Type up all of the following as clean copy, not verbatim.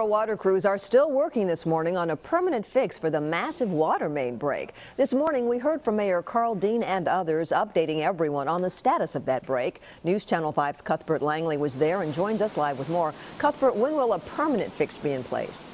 Water crews are still working this morning on a permanent fix for the massive water main break. This morning we heard from Mayor Carl Dean and others updating everyone on the status of that break. News Channel 5's Cuthbert Langley was there and joins us live with more. Cuthbert, when will a permanent fix be in place?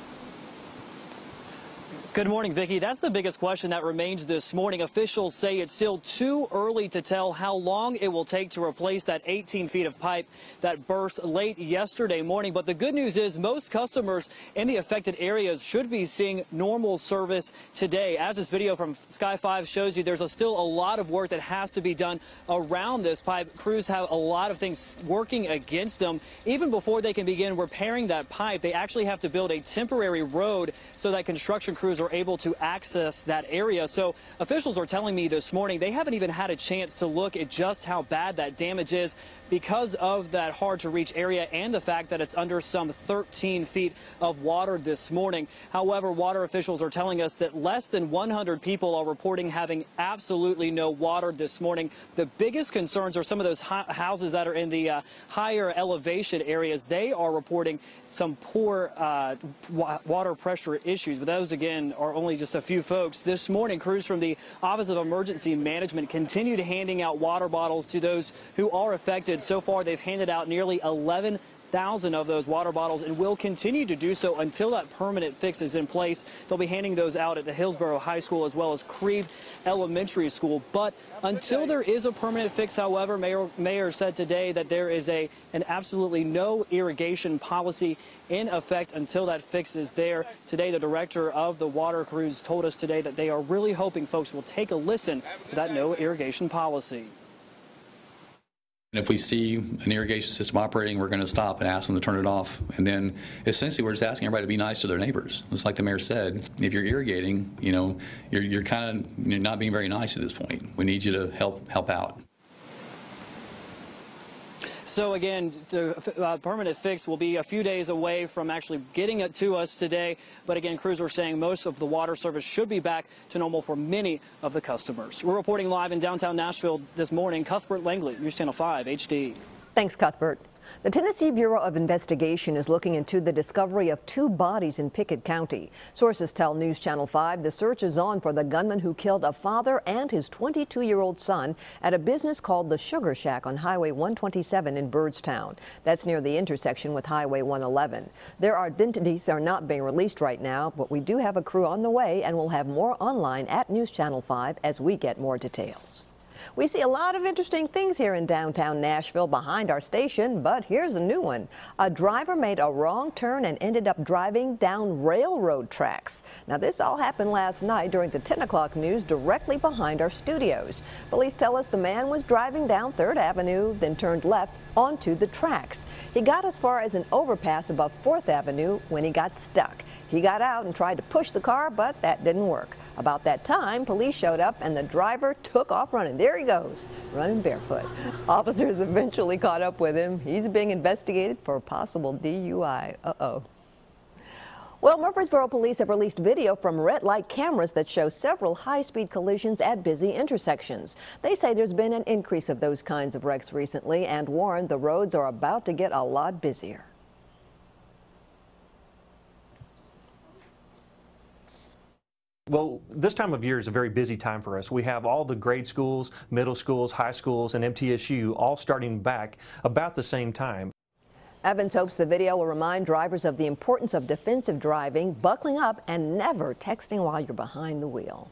Good morning, Vicki. That's the biggest question that remains this morning. Officials say it's still too early to tell how long it will take to replace that 18 feet of pipe that burst late yesterday morning. But the good news is most customers in the affected areas should be seeing normal service today. As this video from Sky 5 shows you, there's still a lot of work that has to be done around this pipe. Crews have a lot of things working against them. Even before they can begin repairing that pipe, they actually have to build a temporary road so that construction crews are able to access that area. So officials are telling me this morning they haven't even had a chance to look at just how bad that damage is because of that hard to reach area and the fact that it's under some 13 feet of water this morning. However, water officials are telling us that less than 100 people are reporting having absolutely no water this morning. The biggest concerns are some of those houses that are in the higher elevation areas. They are reporting some poor water pressure issues, but those again are only just a few folks. This morning, crews from the Office of Emergency Management continued handing out water bottles to those who are affected. So far, they've handed out nearly 11,000 of those water bottles and will continue to do so until that permanent fix is in place. They'll be handing those out at the Hillsborough High School as well as Creve Elementary School. But until there is a permanent fix, however, Mayor said today that there is an absolutely no irrigation policy in effect until that fix is there. Today, the director of the water crews told us today that they are really hoping folks will take a listen to that no irrigation policy. And if we see an irrigation system operating, we're going to stop and ask them to turn it off. And then essentially we're just asking everybody to be nice to their neighbors. It's like the mayor said, if you're irrigating, you know, you're not being very nice at this point. We need you to help out. So again, the permanent fix will be a few days away from actually getting it to us today. But again, crews are saying most of the water service should be back to normal for many of the customers. We're reporting live in downtown Nashville this morning. Cuthbert Langley, News Channel 5 HD. Thanks, Cuthbert. The Tennessee Bureau of Investigation is looking into the discovery of 2 bodies in Pickett County. Sources tell News Channel 5 the search is on for the gunman who killed a father and his 22-year-old son at a business called the Sugar Shack on Highway 127 in Byrdstown. That's near the intersection with Highway 111. Their identities are not being released right now, but we do have a crew on the way and we'll have more online at News Channel 5 as we get more details. We see a lot of interesting things here in downtown Nashville behind our station, but here's a new one. A driver made a wrong turn and ended up driving down railroad tracks. Now, this all happened last night during the 10 o'clock news directly behind our studios. Police tell us the man was driving down 3rd Avenue, then turned left onto the tracks. He got as far as an overpass above 4th Avenue when he got stuck. He got out and tried to push the car, but that didn't work. About that time, police showed up and the driver took off running. There he goes, running barefoot. Officers eventually caught up with him. He's being investigated for possible DUI. Uh-oh. Well, Murfreesboro police have released video from red light cameras that show several high-speed collisions at busy intersections. They say there's been an increase of those kinds of wrecks recently and warn the roads are about to get a lot busier. Well, this time of year is a very busy time for us. We have all the grade schools, middle schools, high schools, and MTSU all starting back about the same time. Evans hopes the video will remind drivers of the importance of defensive driving, buckling up, and never texting while you're behind the wheel.